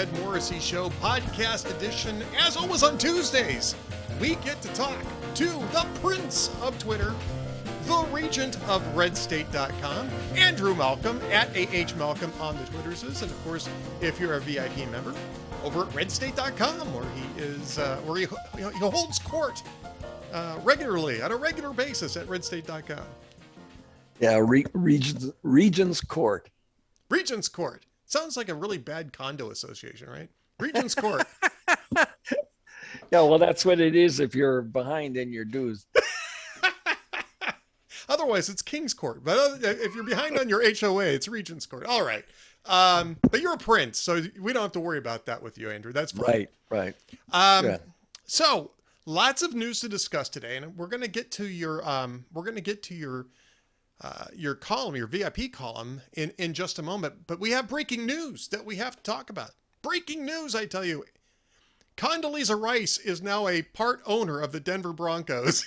Ed Morrissey Show, podcast edition. As always on Tuesdays, we get to talk to the Prince of Twitter, the Regent of RedState.com, Andrew Malcolm at AH Malcolm on the Twitters, and of course, if you're a VIP member, over at RedState.com, where he is, where he holds court regularly on a regular basis at RedState.com. Yeah, Regent's Court. Regent's Court. Sounds like a really bad condo association, right? Regent's Court. Yeah, well, that's what it is if you're behind in your dues. Otherwise, it's King's Court. But if you're behind on your HOA, it's Regent's Court. All right. But you're a prince, so we don't have to worry about that with you, Andrew. That's fine. Right. Yeah. So lots of news to discuss today, and we're going to get to your column, your VIP column, in just a moment. But we have breaking news that we have to talk about. Breaking news, I tell you. Condoleezza Rice is now a part owner of the Denver Broncos.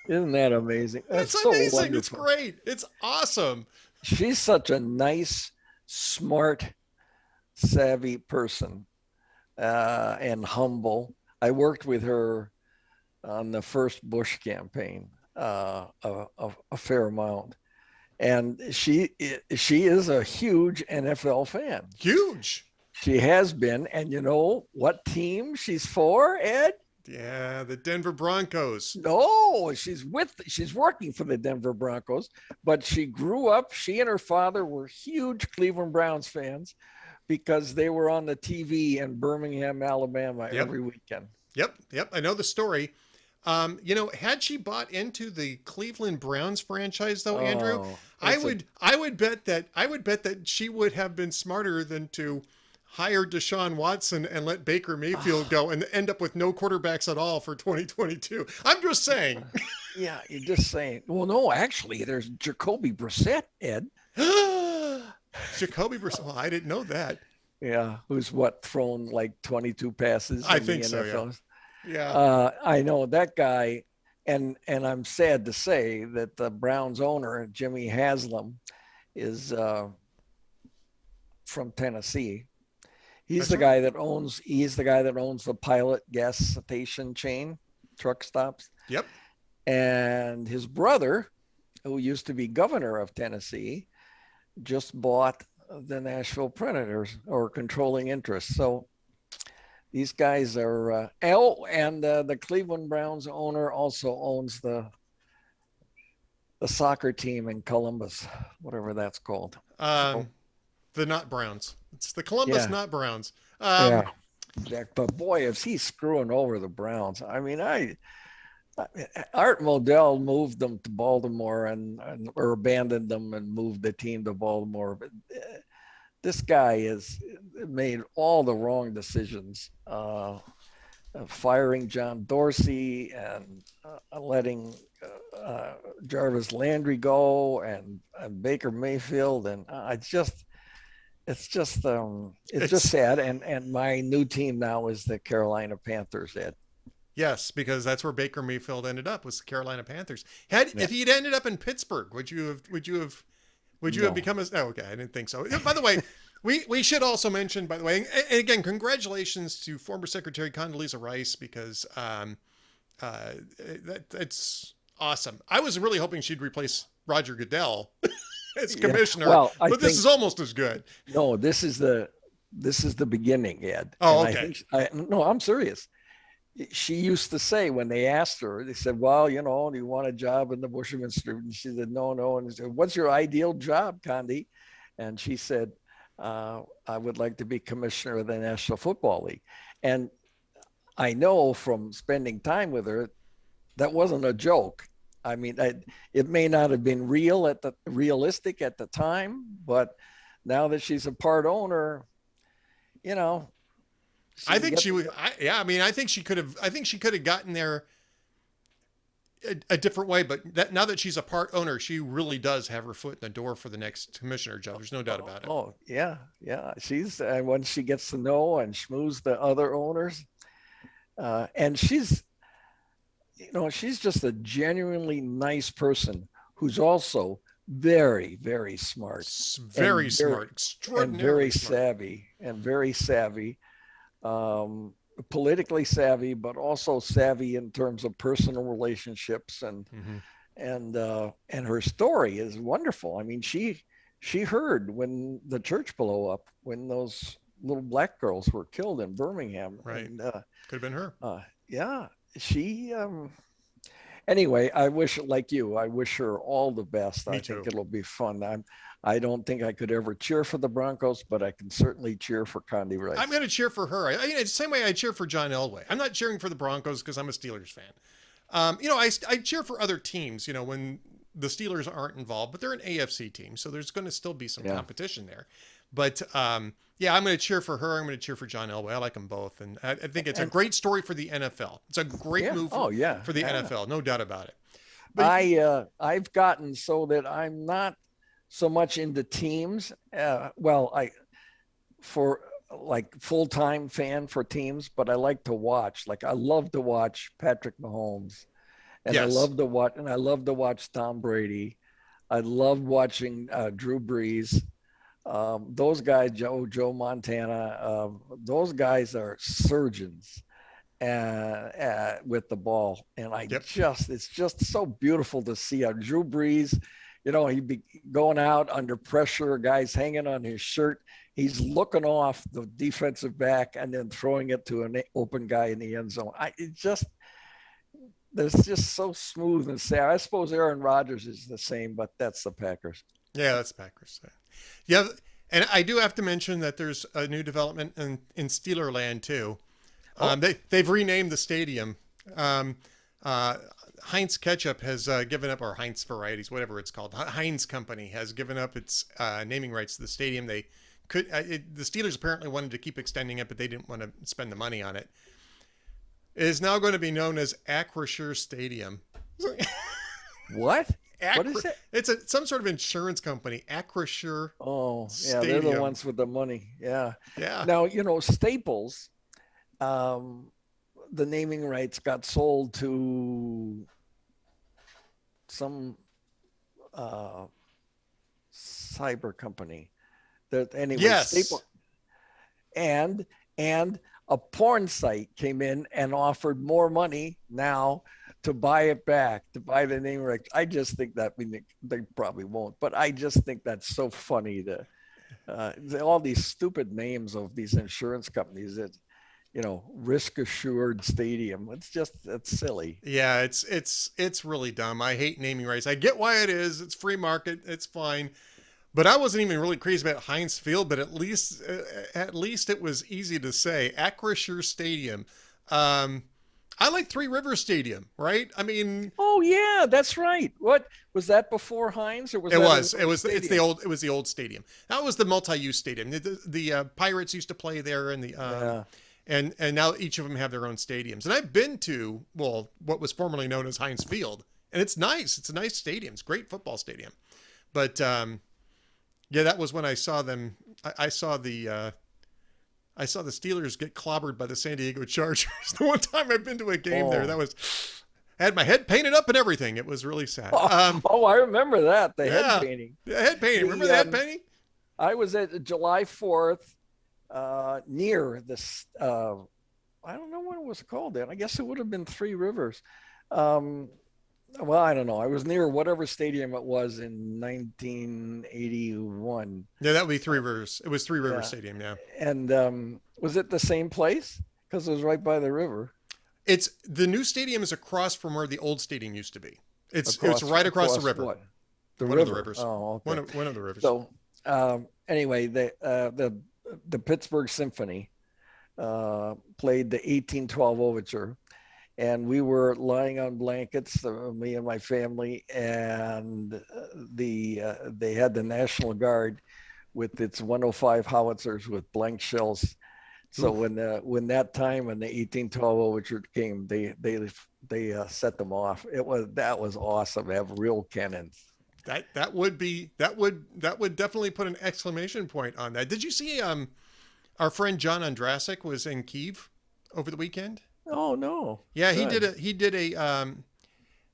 Isn't that amazing? It's amazing. So wonderful. It's great. It's awesome. She's such a nice, smart, savvy person, and humble. I worked with her on the first Bush campaign a fair amount. And she is a huge NFL fan. Huge. She has been. And you know what team she's for, Ed? Yeah, the Denver Broncos. No, she's working for the Denver Broncos, but she grew up, she and her father were huge Cleveland Browns fans because they were on the TV in Birmingham, Alabama every weekend. Yep. I know the story. Had she bought into the Cleveland Browns franchise though, Andrew, I would bet that she would have been smarter than to hire Deshaun Watson and let Baker Mayfield go and end up with no quarterbacks at all for 2022. I'm just saying. Yeah, you're just saying. Well, no, actually, there's Jacoby Brissett, Ed. Jacoby Brissett. Well, I didn't know that. Yeah, who's thrown like 22 passes. I think so. Yeah. Yeah. I know that guy, and I'm sad to say that the Browns owner, Jimmy Haslam, is from Tennessee. He's the guy that owns the Pilot gas station chain, truck stops. Yep. And his brother, who used to be governor of Tennessee, just bought the Nashville Predators, or controlling interest. So these guys are and the Cleveland Browns owner also owns the soccer team in Columbus, whatever that's called. The Not Browns. It's the Columbus Not Browns. Yeah, but boy, is he screwing over the Browns. I mean, Art Modell moved them to Baltimore or abandoned them and moved the team to Baltimore. But this guy has made all the wrong decisions, firing John Dorsey and letting Jarvis Landry go and Baker Mayfield. And it's just sad. And my new team now is the Carolina Panthers, Ed. Yes, because that's where Baker Mayfield ended up, was the Carolina Panthers. If he'd ended up in Pittsburgh, would you have become a? Oh, okay, I didn't think so. By the way, we should also mention, by the way, and again, congratulations to former Secretary Condoleezza Rice, because that's awesome. I was really hoping she'd replace Roger Goodell as commissioner, but this is almost as good. No, this is the beginning, Ed. Oh, okay. No, I'm serious. She used to say, when they asked her, they said, well, do you want a job in the Bush administration? And she said, no. And they said, what's your ideal job, Condi? And she said, I would like to be commissioner of the National Football League. And I know from spending time with her, that wasn't a joke. I mean, it may not have been realistic at the time, but now that she's a part owner, I think she would. I think she could have gotten there a different way. But now that she's a part owner, she really does have her foot in the door for the next commissioner job. There's no doubt about it. Oh yeah. She's once she gets to know and schmooze the other owners, and she's just a genuinely nice person who's also very, very smart, extraordinarily and very smart. savvy. and very savvy, politically savvy, but also savvy in terms of personal relationships, and her story is wonderful. I mean, she heard when the church blew up, when those little black girls were killed in Birmingham. Right. And, could have been her. Yeah, she. Anyway, I wish, like you, I wish her all the best. Me I too. think it'll be fun. I don't think I could ever cheer for the Broncos, but I can certainly cheer for Condi Rice. I'm going to cheer for her. The same way I cheer for John Elway. I'm not cheering for the Broncos because I'm a Steelers fan. I cheer for other teams, when the Steelers aren't involved, but they're an AFC team, so there's going to still be some competition there. But I'm going to cheer for her. I'm going to cheer for John Elway. I like them both, and I think it's a great story for the NFL. It's a great move for the NFL, no doubt about it. But I've gotten so that I'm not so much into teams. For like full-time fan for teams, but I like to watch. Like I love to watch Patrick Mahomes, and I love to watch Tom Brady. I love watching Drew Brees. Those guys, Joe Montana, those guys are surgeons with the ball. And it's just so beautiful to see how Drew Brees, he'd be going out under pressure, guys hanging on his shirt. He's looking off the defensive back and then throwing it to an open guy in the end zone. It's just so smooth and sad. I suppose Aaron Rodgers is the same, but that's the Packers. Yeah, that's Packers. Yeah, and I do have to mention that there's a new development in Steelerland too. They've renamed the stadium. Heinz Ketchup has given up, or Heinz Varieties, whatever it's called. Heinz Company has given up its naming rights to the stadium. They could. The Steelers apparently wanted to keep extending it, but they didn't want to spend the money on it. It is now going to be known as Acrisure Stadium. What? What is it? It's some sort of insurance company. Acrisure. Oh, yeah, Stadium. they're the ones with the money. Yeah. Yeah. Now, Staples, the naming rights got sold to some cyber company. Anyway, yes. Staples, and a porn site came in and offered more money now to buy it back, to buy the name rights. I just think they probably won't, but I just think that's so funny all these stupid names of these insurance companies that, Risk Assured Stadium. It's silly. Yeah, it's really dumb. I hate naming rights. I get why it is. It's free market. It's fine. But I wasn't even really crazy about Heinz Field, but at least it was easy to say. Acrisure Stadium. I like Three Rivers Stadium, right? I mean, oh yeah, that's right. What was that before Heinz, or was it was the old stadium. That was the multi-use stadium. The Pirates used to play there, and and now each of them have their own stadiums. And I've been to what was formerly known as Heinz Field, and it's nice. It's a nice stadium. It's a great football stadium. But that was when I saw them. I saw the Steelers get clobbered by the San Diego Chargers. The one time I've been to a game there, I had my head painted up and everything. It was really sad. I remember that. Head painting. The head painting. Remember the head painting? I was at July 4th near this, I don't know what it was called then. I guess it would have been Three Rivers. Well, I don't know. I was near whatever stadium it was in 1981. Yeah, that would be Three Rivers. It was Three Rivers Stadium, yeah. And was it the same place? Because it was right by the river. The new stadium is across from where the old stadium used to be. It's right across the river. What? One of the rivers. Oh, okay. One of the rivers. So anyway, the Pittsburgh Symphony played the 1812 Overture. And we were lying on blankets, me and my family, and they had the National Guard with its 105 howitzers with blank shells. So when the 1812 Overture came, they set them off. That was awesome to have real cannons. That would definitely put an exclamation point on that. Did you see our friend John Ondrasik was in Kyiv over the weekend? Oh no. Yeah, he did a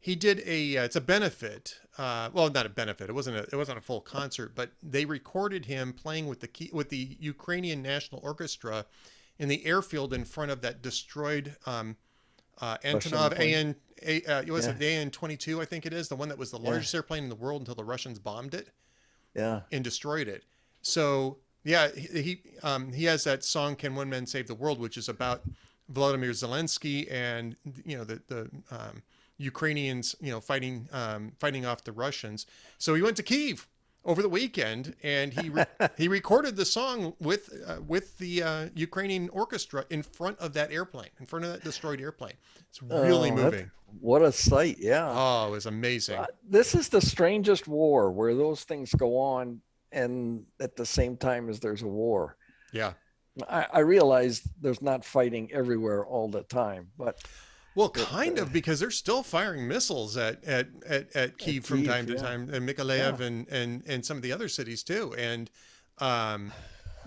it's a benefit well, not a benefit. It wasn't a full concert, but they recorded him playing with the Ukrainian National Orchestra in the airfield in front of that destroyed Russian Antonov plane. was Yeah, it the AN-22? I think it is, the one that was the yeah, largest airplane in the world until the Russians bombed it yeah. and destroyed it. So yeah, he has that song "Can One Man Save the World," which is about Volodymyr Zelensky and the Ukrainians, fighting off the Russians. So he went to Kyiv over the weekend, and he recorded the song with the Ukrainian orchestra in front of that airplane, in front of that destroyed airplane. It's really Oh, moving. what a sight. Yeah. Oh, it was amazing. This is the strangest war where those things go on and at the same time as there's a war. Yeah. I realize there's not fighting everywhere all the time, but Well, it, kind of, because they're still firing missiles at Kyiv from time Kyiv, to yeah. time, and Mykolaiv Yeah. and some of the other cities too. And um,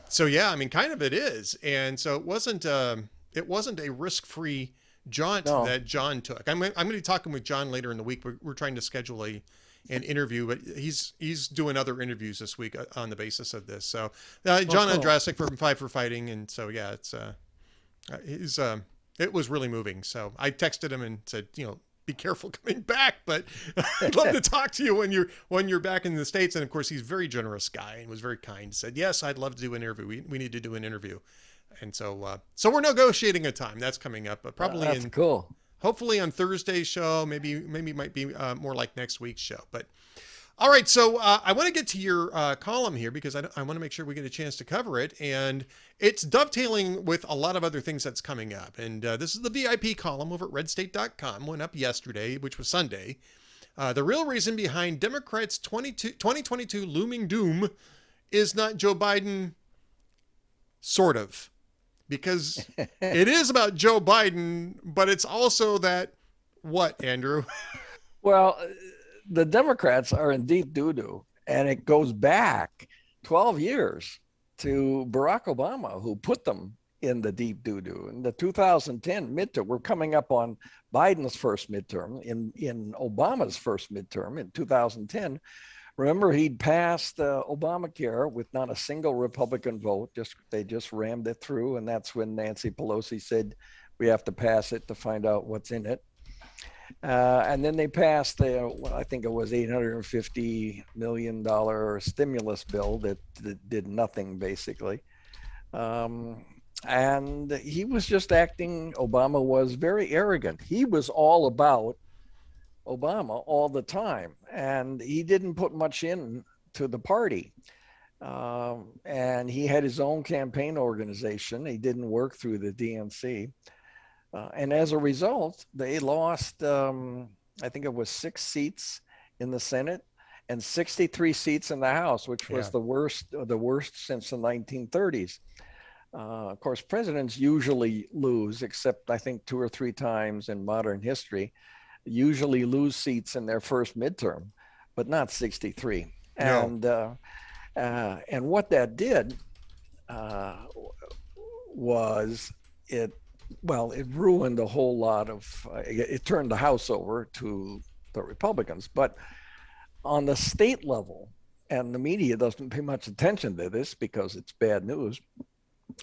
so yeah, I mean, kind of it is. And so it wasn't a risk-free jaunt No. that John took. I'm going to be talking with John later in the week. We're trying to schedule an interview, but he's doing other interviews this week on the basis of this. So John Oh, cool. Andrasik from Five for Fighting, and so yeah, he's it was really moving. So I texted him and said, be careful coming back, but I'd love to talk to you when you're back in the States. And of course, he's a very generous guy and was very kind. Said, yes, I'd love to do an interview. We need to do an interview. And so we're negotiating a time that's coming up, but probably That's cool. hopefully on Thursday's show. Maybe it might be more like next week's show. But all right, so I want to get to your column here because I want to make sure we get a chance to cover it, and it's dovetailing with a lot of other things that's coming up. And this is the VIP column over at redstate.com, went up yesterday, which was Sunday. The real reason behind Democrats' 2022 looming doom is not Joe Biden, sort of, because it is about Joe Biden, but it's also that, what, Andrew? Well, the Democrats are in deep doo-doo, and it goes back 12 years to Barack Obama, who put them in the deep doo-doo. In the 2010 midterm, we're coming up on Biden's first midterm. In Obama's first midterm in 2010, remember, he'd passed Obamacare with not a single Republican vote. They just rammed it through, and that's when Nancy Pelosi said, we have to pass it to find out what's in it. And then they passed I think it was $850 million stimulus bill that did nothing, basically. And he was just acting, Obama was very arrogant. He was all about Obama all the time, and he didn't put much in to the party. And he had his own campaign organization. He didn't work through the DNC. And as a result, they lost, I think it was 6 seats in the Senate and 63 seats in the House, which was the worst since the 1930s. Of course, presidents usually lose, except I think 2 or 3 times in modern history, usually lose seats in their first midterm, but not 63. No. And what that did was it ruined a whole lot of, it turned the House over to the Republicans. But on the state level, and the media doesn't pay much attention to this because it's bad news,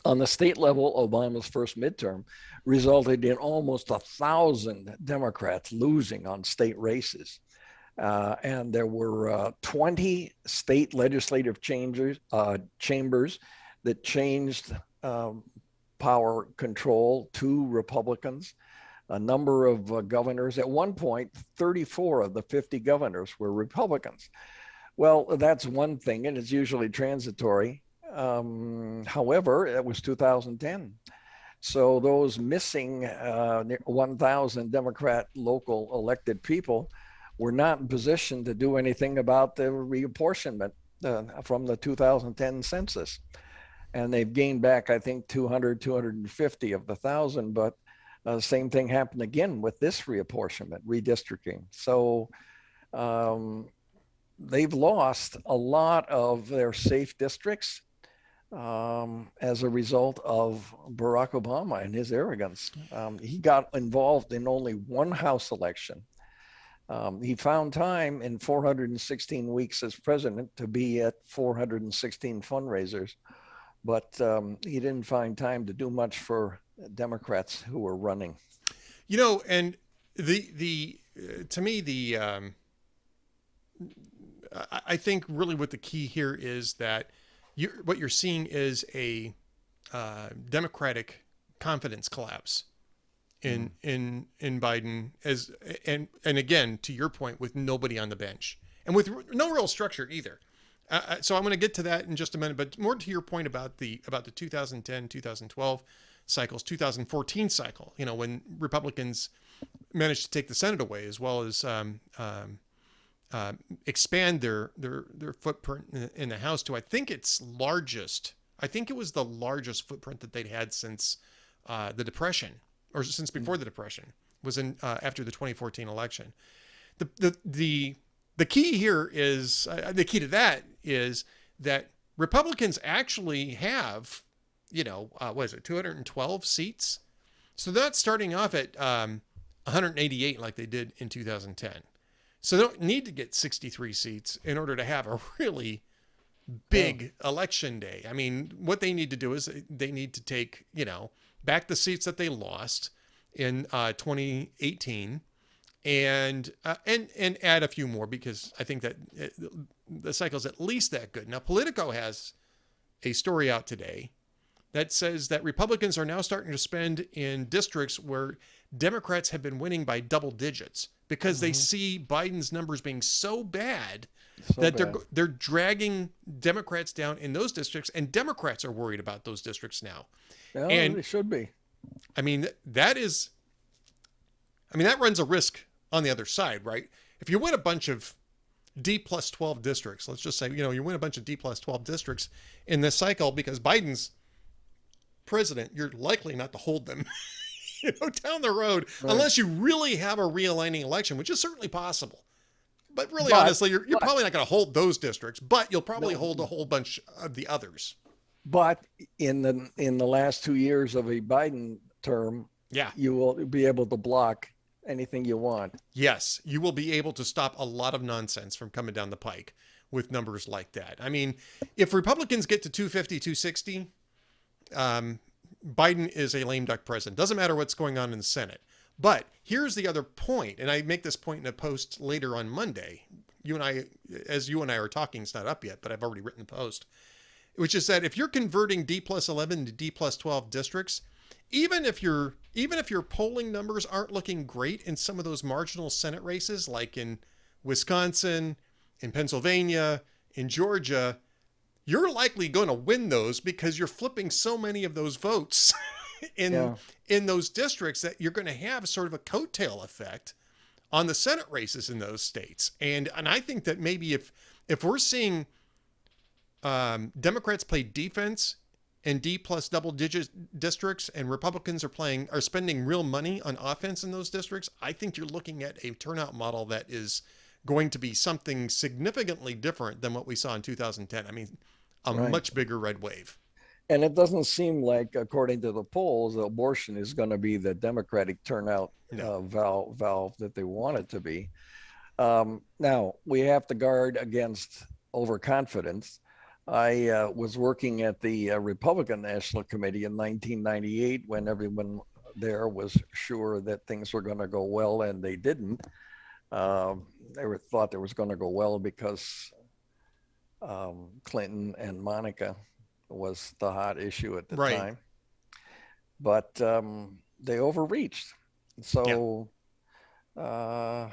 on the state level, Obama's first midterm resulted in almost 1,000 Democrats losing on state races. And there were 20 state legislative chambers that changed power control to Republicans. A number of governors, at one point, 34 of the 50 governors were Republicans. Well, that's one thing, and it's usually transitory. However, it was 2010. So those missing 1,000 Democrat local elected people were not in position to do anything about the reapportionment from the 2010 census. And they've gained back, I think, 200, 250 of the 1,000, but the same thing happened again with this reapportionment, redistricting. So they've lost a lot of their safe districts as a result of Barack Obama and his arrogance. He got involved in only one House election, He found time in 416 weeks as president to be at 416 fundraisers, but he didn't find time to do much for Democrats who were running. And the to me I think really what the key here is that what you're seeing is a Democratic confidence collapse in Biden and again, to your point, with nobody on the bench and with no real structure either. So I'm going to get to that in just a minute, but more to your point about the 2010, 2012 cycles, 2014 cycle, when Republicans managed to take the Senate away, as well as expand their footprint in the House to, I think it was the largest footprint that they'd had since the Depression, or since before the Depression, was in after the 2014 election. The key here is the key to that is that Republicans actually have, what is it, 212 seats? So they're not starting off at 188 like they did in 2010. So they don't need to get 63 seats in order to have a really big election day. I mean, what they need to do is they need to take, back the seats that they lost in 2018 and add a few more, because I think that the cycle's at least that good. Now, Politico has a story out today that says that Republicans are now starting to spend in districts where Democrats have been winning by double digits, because they see Biden's numbers being so bad they're dragging Democrats down in those districts, and Democrats are worried about those districts now. Yeah, and they should be. I mean, that runs a risk on the other side, right? If you win a bunch of D+12 districts, let's just say, you win a bunch of D+12 districts in this cycle because Biden's president, you're likely not to hold them down the road, right, unless you really have a realigning election, which is certainly possible. But really, honestly, you're probably not going to hold those districts, but you'll probably hold a whole bunch of the others. But in the last 2 years of a Biden term, you will be able to block anything you want. Yes, you will be able to stop a lot of nonsense from coming down the pike with numbers like that. I mean, if Republicans get to 250, 260, Biden is a lame duck president. Doesn't matter what's going on in the Senate. But here's the other point, and I make this point in a post later on Monday. As you and I are talking, it's not up yet, but I've already written the post, which is that if you're converting D+11 to D+12 districts, even if your polling numbers aren't looking great in some of those marginal Senate races, like in Wisconsin, in Pennsylvania, in Georgia, you're likely going to win those because you're flipping so many of those votes in those districts that you're going to have sort of a coattail effect on the Senate races in those states. And I think that maybe if we're seeing Democrats play defense in D+ double digit districts, and Republicans are spending real money on offense in those districts, I think you're looking at a turnout model that is going to be something significantly different than what we saw in 2010. I mean, a much bigger red wave. And it doesn't seem like, according to the polls, abortion is going to be the Democratic turnout valve that they want it to be. Now, we have to guard against overconfidence. I was working at the Republican National Committee in 1998 when everyone there was sure that things were going to go well, and they didn't. They thought they was going to go well because Clinton and Monica was the hot issue at the time. But they overreached. So a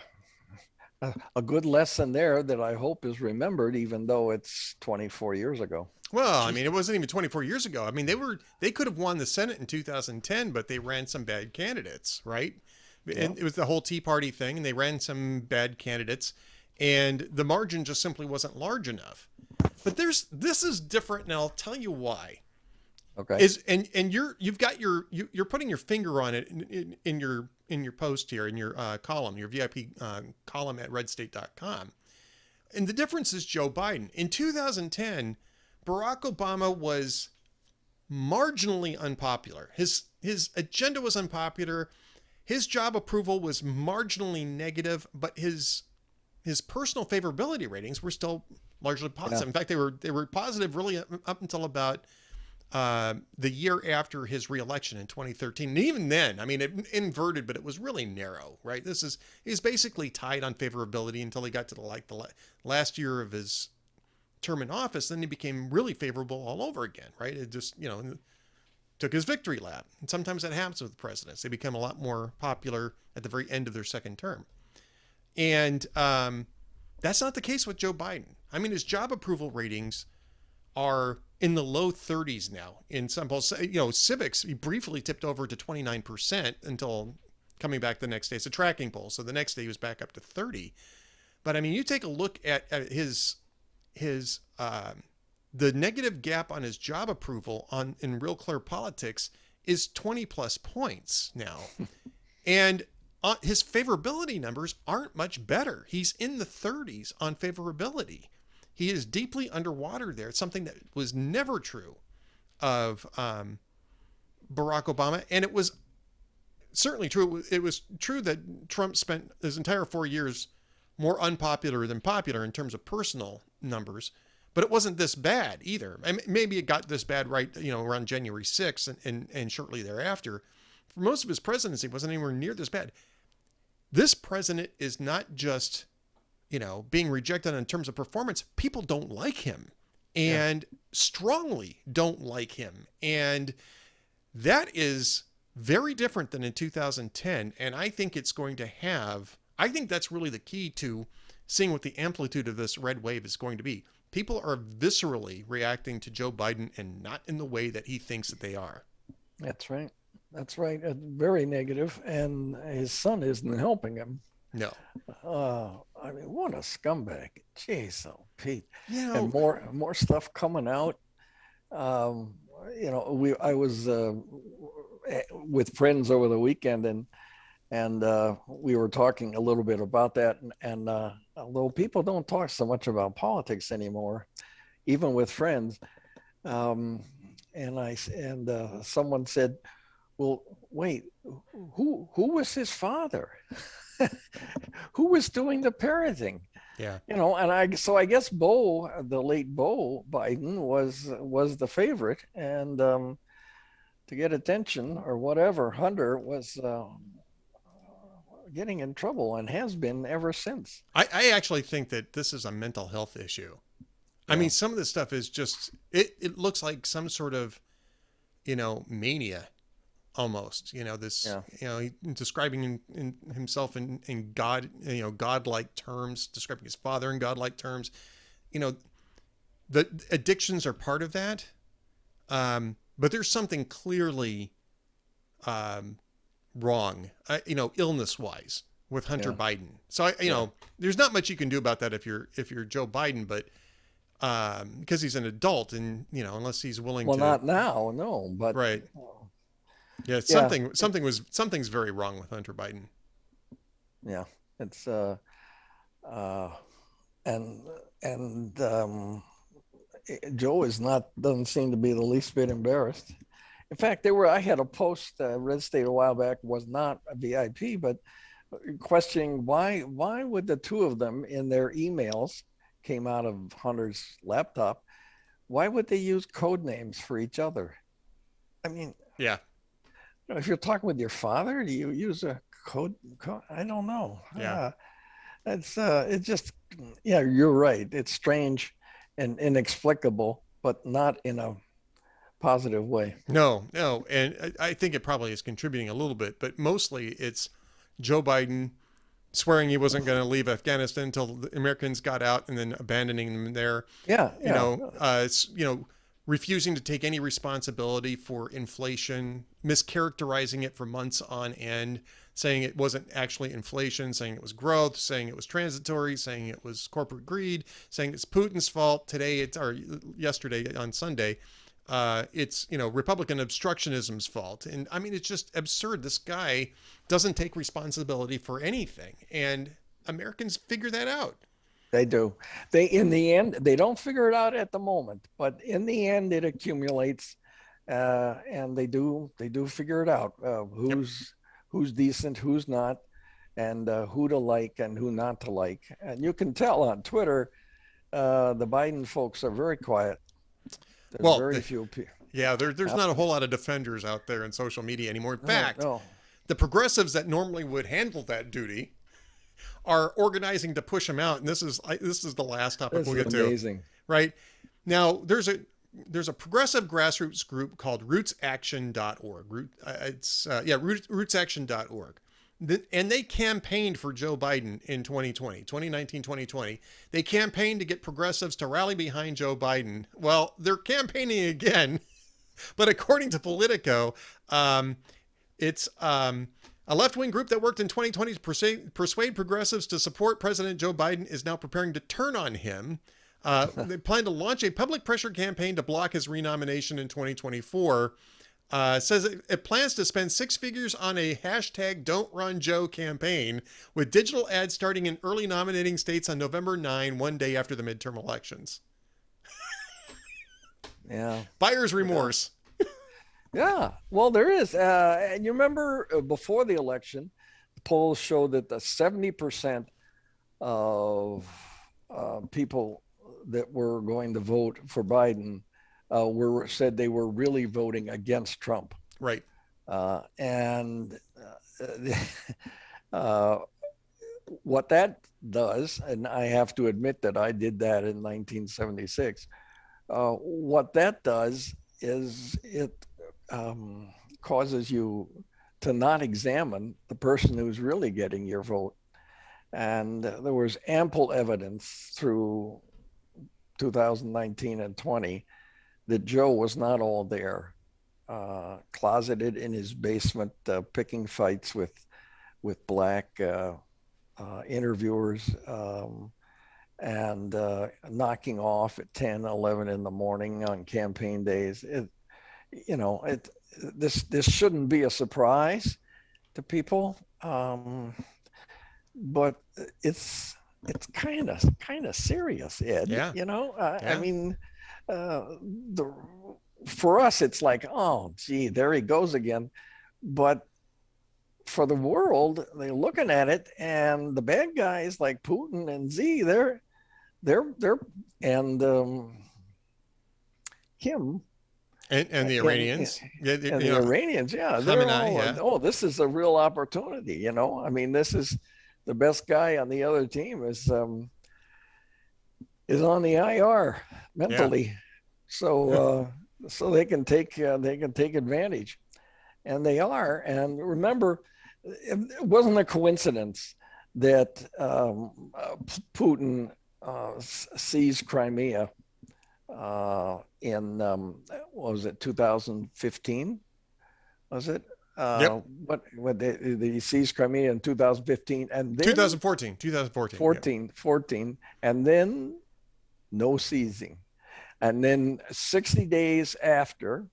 good lesson there that I hope is remembered, even though it's 24 years ago. Well, I mean, it wasn't even 24 years ago. I mean, they could have won the Senate in 2010, but they ran some bad candidates, right? And it was the whole Tea Party thing, and they ran some bad candidates, and the margin just simply wasn't large enough. But this is different, and I'll tell you why. Okay. You're putting your finger on it in your post here, in your column, your VIP column at redstate.com. And the difference is Joe Biden. In 2010, Barack Obama was marginally unpopular. His agenda was unpopular. his job approval was marginally negative, but his personal favorability ratings were still largely positive. Yeah. In fact, they were positive really up until about the year after his reelection in 2013. And even then, I mean, it inverted, but it was really narrow, right? He's basically tied on favorability until he got to the last year of his term in office. Then he became really favorable all over again, right? It just, took his victory lap. And sometimes that happens with presidents. They become a lot more popular at the very end of their second term. And that's not the case with Joe Biden. I mean, his job approval ratings are in the low 30s now. In some polls, Civics, he briefly tipped over to 29% until coming back the next day. It's a tracking poll. So the next day he was back up to 30. But I mean, you take a look at his the negative gap on his job approval in Real Clear Politics is 20 plus points now. And his favorability numbers aren't much better. He's in the 30s on favorability. He is deeply underwater there. It's something that was never true of Barack Obama. And it was certainly true. It was true that Trump spent his entire 4 years more unpopular than popular in terms of personal numbers. But it wasn't this bad either. I mean, maybe it got this bad right, around January 6th and shortly thereafter. For most of his presidency, it wasn't anywhere near this bad. This president is not just, being rejected in terms of performance. People don't like him and strongly don't like him. And that is very different than in 2010. And I think it's going to I think that's really the key to seeing what the amplitude of this red wave is going to be. People are viscerally reacting to Joe Biden and not in the way that he thinks that they are. That's right. That's right. Very negative. And his son isn't helping him. No. I mean, what a scumbag. Jeez, oh, Pete. And more stuff coming out. I was with friends over the weekend and we were talking a little bit about that. And although people don't talk so much about politics anymore, even with friends, and someone said, well, wait, who was his father? Who was doing the parenting? Yeah. And I guess Beau, the late Beau Biden was the favorite, and to get attention or whatever, Hunter was getting in trouble and has been ever since. I actually think that this is a mental health issue. Yeah. I mean, some of this stuff is just, it looks like some sort of, mania almost, he describing himself in God, godlike terms, describing his father in godlike terms. The addictions are part of that. But there's something clearly wrong, illness wise with Hunter Biden. So there's not much you can do about that if you're Joe Biden, but because he's an adult and, unless he's willing to. Well, not now, no, but. Right. Yeah. Something's very wrong with Hunter Biden. Yeah. It's, Joe doesn't seem to be the least bit embarrassed. In fact, I had a post, Red State a while back, was not a VIP, but questioning why would the two of them in their emails came out of Hunter's laptop, why would they use code names for each other? I mean, yeah. If you're talking with your father, do you use a code? I don't know. Yeah. It's just, you're right. It's strange and inexplicable, but not in a positive way. No. And I think it probably is contributing a little bit, but mostly it's Joe Biden swearing he wasn't going to leave Afghanistan until the Americans got out and then abandoning them there. Yeah. Refusing to take any responsibility for inflation, mischaracterizing it for months on end, saying it wasn't actually inflation, saying it was growth, saying it was transitory, saying it was corporate greed, saying it's Putin's fault. Yesterday on Sunday, it's, Republican obstructionism's fault. And I mean, it's just absurd. This guy doesn't take responsibility for anything. And Americans figure that out. They do. In the end, they don't figure it out at the moment, but in the end, it accumulates, and they do figure it out. who's decent, who's not, and who to like and who not to like. And you can tell on Twitter, the Biden folks are very quiet. There's Well, very few people. yeah, there's not a whole lot of defenders out there in social media anymore. In fact, No. the progressives that normally would handle that duty are organizing to push him out. And this is the last topic we'll get to. Amazing. Right now, there's a progressive grassroots group called rootsaction.org. Rootsaction.org. And they campaigned for Joe Biden in 2020. They campaigned to get progressives to rally behind Joe Biden. Well, they're campaigning again, but according to Politico, it's a left-wing group that worked in 2020 to persuade progressives to support President Joe Biden is now preparing to turn on him. They plan to launch a public pressure campaign to block his renomination in 2024. Says it plans to spend six figures on a hashtag Don't Run Joe campaign with digital ads starting in early nominating states on November 9, one day after the midterm elections. Yeah. Buyer's remorse. Yeah. Well, there is. And you remember before the election, the polls showed that the 70% of people that were going to vote for Biden said they were really voting against Trump. Right. And what that does, and I have to admit that I did that in 1976, what that does is it causes you to not examine the person who's really getting your vote. And there was ample evidence through 2019 and 20 that Joe was not all there, closeted in his basement, picking fights with black interviewers, and knocking off at 10, 11 in the morning on campaign days. This shouldn't be a surprise to people, but it's kind of serious, Ed. Yeah. I mean, for us, it's like, oh, gee, there he goes again. But for the world, they're looking at it, and the bad guys like Putin and Z, they're and Kim. And the Iranians. The Iranians, yeah. Oh, this is a real opportunity, I mean, this is the best guy on the other team is on the IR mentally. Yeah. So they can take advantage, and they are. And remember, it wasn't a coincidence that Putin seized Crimea in what was it, 2015? Was it? Yep. What they seized Crimea in 2015, and then 2014, and then no seizing. And then 60 days after,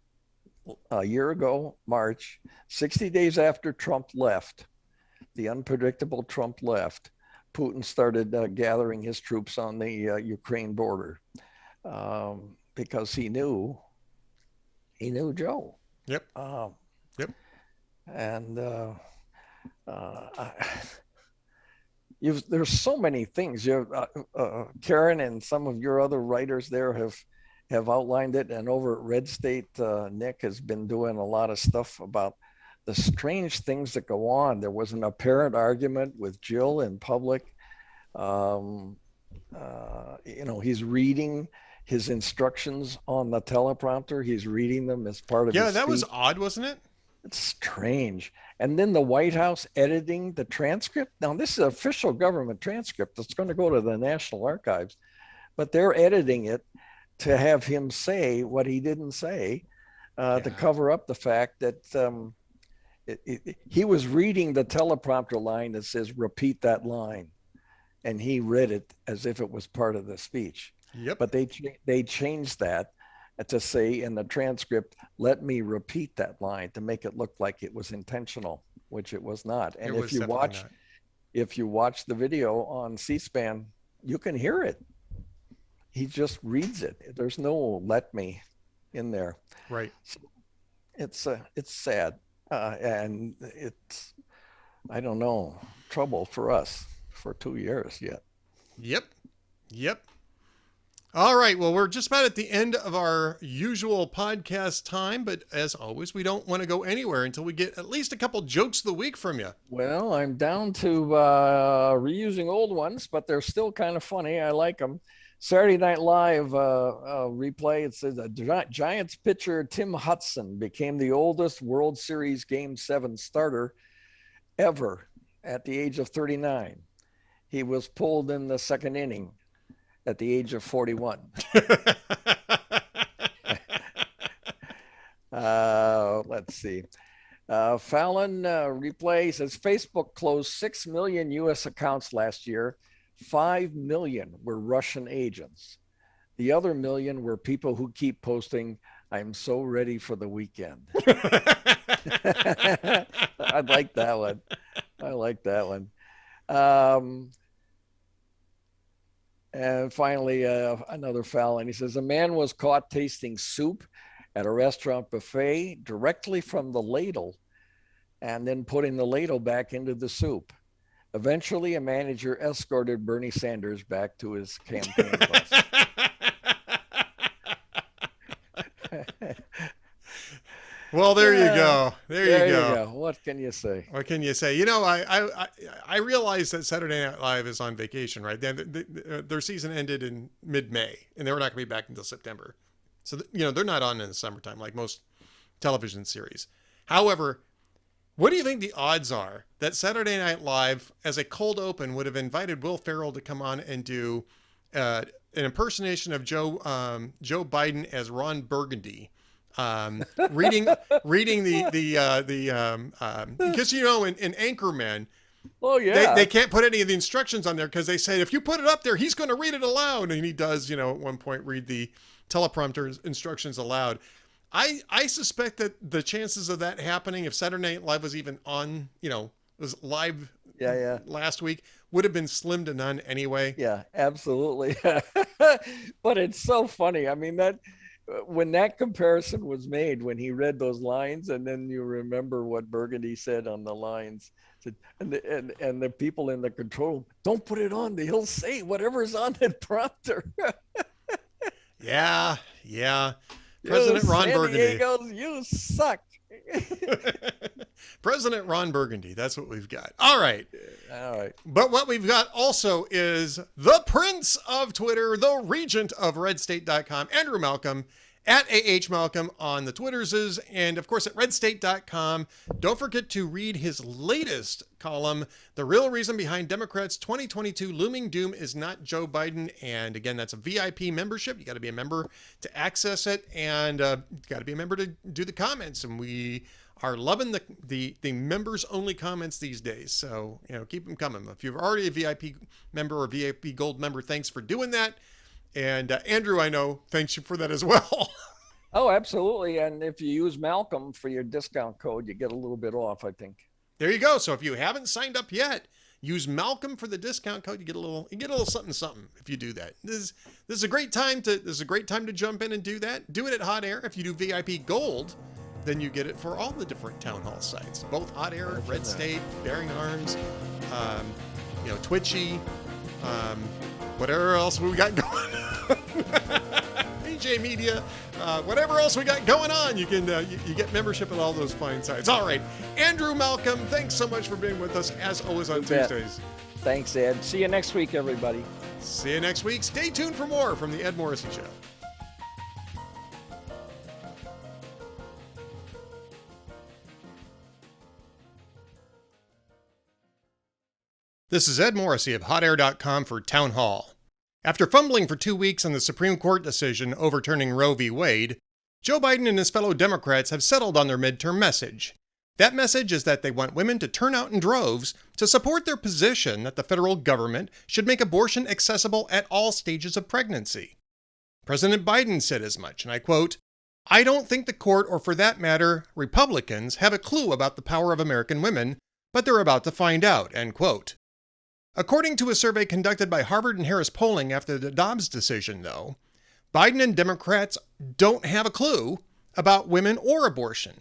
a year ago, March, 60 days after Trump left, the unpredictable Trump left, Putin started gathering his troops on the Ukraine border because he knew Joe. Yep. Yep. And there's so many things. Karen and some of your other writers there have outlined it, and over at Red State, Nick has been doing a lot of stuff about the strange things that go on. There was an apparent argument with Jill in public. He's reading his instructions on the teleprompter. He's reading them as part of his speech. That was odd, wasn't it? It's strange. And then the White House editing the transcript. Now, this is an official government transcript that's going to go to the National Archives, but they're editing it to have him say what he didn't say, to cover up the fact that he was reading the teleprompter line that says, repeat that line. And he read it as if it was part of the speech. Yep. But they changed that to say in the transcript, let me repeat that line to make it look like it was intentional, which it was not. And if you watch the video on C-SPAN, you can hear it. He just reads it. There's no let me in there. Right. So it's sad. And I don't know, trouble for us for 2 years yet. Yep. Yep. All right. Well, we're just about at the end of our usual podcast time, but as always, we don't want to go anywhere until we get at least a couple jokes of the week from you. Well, I'm down to reusing old ones, but they're still kind of funny. I like them. Saturday Night Live replay. It says Giants pitcher Tim Hudson became the oldest World Series Game 7 starter ever at the age of 39. He was pulled in the second inning at the age of 41. Let's see. Fallon replay says Facebook closed 6 million US accounts last year. 5 million were Russian agents. The other million were people who keep posting, I'm so ready for the weekend. I like that one. I like that one. And finally, another Fallon. He says, a man was caught tasting soup at a restaurant buffet directly from the ladle and then putting the ladle back into the soup. Eventually, a manager escorted Bernie Sanders back to his campaign bus. Well, there you go. There you go. What can you say? What can you say? You know, I realize that Saturday Night Live is on vacation, right? Their season ended in mid-May, and they were not going to be back until September. So, they're not on in the summertime like most television series. However, what do you think the odds are that Saturday Night Live, as a cold open, would have invited Will Ferrell to come on and do an impersonation of Joe Biden as Ron Burgundy? Reading the because in Anchorman, oh yeah, they can't put any of the instructions on there because they say if you put it up there, he's going to read it aloud, and he does. At one point read the teleprompter instructions aloud. I suspect that the chances of that happening, if Saturday Night Live was even on, was live, last week, would have been slim to none anyway. Yeah, absolutely. But it's so funny. I mean, that when that comparison was made, when he read those lines, and then you remember what Burgundy said on the lines, and the people in the control room, don't put it on. He'll say whatever's on the prompter. Yeah. President Ron Burgundy. Goes, you suck. President Ron Burgundy. That's what we've got. All right. But what we've got also is the Prince of Twitter, the Regent of RedState.com, Andrew Malcolm, at Malcolm on the Twitterses, and of course at RedState.com. Don't forget to read his latest column, The Real Reason Behind Democrats' 2022 Looming Doom Is Not Joe Biden. And again, that's a VIP membership. You got to be a member to access it, and got to be a member to do the comments. And we are loving the members only comments these days. So, keep them coming. If you're already a VIP member or VIP Gold member, thanks for doing that. And Andrew, I know, thanks you for that as well. Oh, absolutely. And if you use Malcolm for your discount code, you get a little bit off, I think. There you go. So if you haven't signed up yet, use Malcolm for the discount code. You get a little something if you do that. This is a great time to jump in and do that. Do it at Hot Air. If you do VIP Gold, then you get it for all the different town hall sites, both Hot Air, Red State, Bearing Arms, Twitchy, whatever else we got going on. PJ Media, whatever else we got going on, you can you get membership at all those fine sites. All right, Andrew Malcolm, thanks so much for being with us as always on Tuesdays. Thanks, Ed. See you next week, everybody. See you next week. Stay tuned for more from the Ed Morrissey Show. This is Ed Morrissey of HotAir.com for Town Hall. After fumbling for 2 weeks on the Supreme Court decision overturning Roe v. Wade, Joe Biden and his fellow Democrats have settled on their midterm message. That message is that they want women to turn out in droves to support their position that the federal government should make abortion accessible at all stages of pregnancy. President Biden said as much, and I quote, "I don't think the court, or for that matter, Republicans, have a clue about the power of American women, but they're about to find out," end quote. According to a survey conducted by Harvard and Harris Polling after the Dobbs decision, though, Biden and Democrats don't have a clue about women or abortion.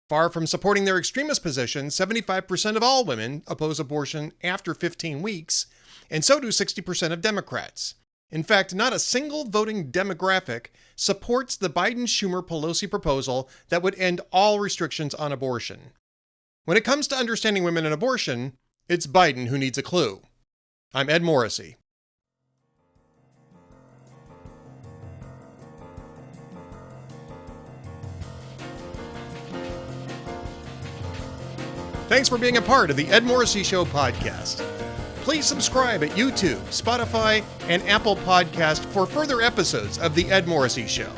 Far from supporting their extremist position, 75% of all women oppose abortion after 15 weeks, and so do 60% of Democrats. In fact, not a single voting demographic supports the Biden-Schumer-Pelosi proposal that would end all restrictions on abortion. When it comes to understanding women and abortion, it's Biden who needs a clue. I'm Ed Morrissey. Thanks for being a part of the Ed Morrissey Show podcast. Please subscribe at YouTube, Spotify, and Apple Podcast for further episodes of the Ed Morrissey Show.